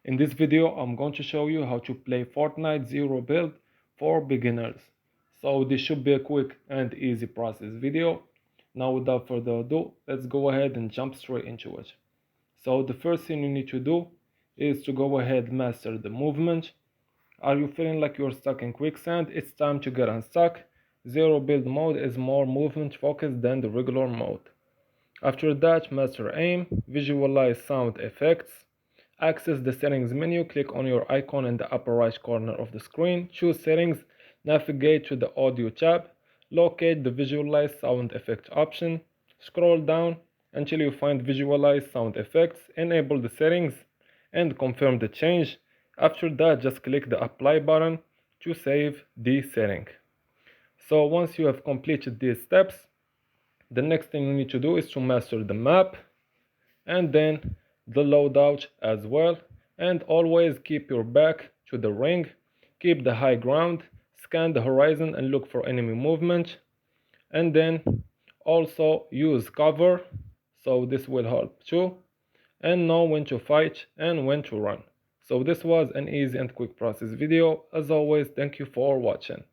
In this video, I'm going to show you how to play Fortnite Zero Build for beginners. So this should be a quick and easy process video. Now without further ado, let's go ahead and jump straight into it. So the first thing you need to do is to go ahead and master the movement. Are you feeling like you're stuck in quicksand? It's time to get unstuck. Zero Build mode is more movement focused than the regular mode. After that, master aim, visualize sound effects, access the settings menu, click on your icon in the upper right corner of the screen, choose settings, navigate to the audio tab, locate the visualize sound effect option, scroll down until you find visualize sound effects, enable the settings and confirm the change. After that, just click the apply button to save the setting. So once you have completed these steps, the next thing you need to do is to master the map and then the loadout as well, and always keep your back to the ring, keep the high ground, scan the horizon and look for enemy movement, and then also use cover, so this will help too, and know when to fight and when to run. So this was an easy and quick process video. As always, thank you for watching.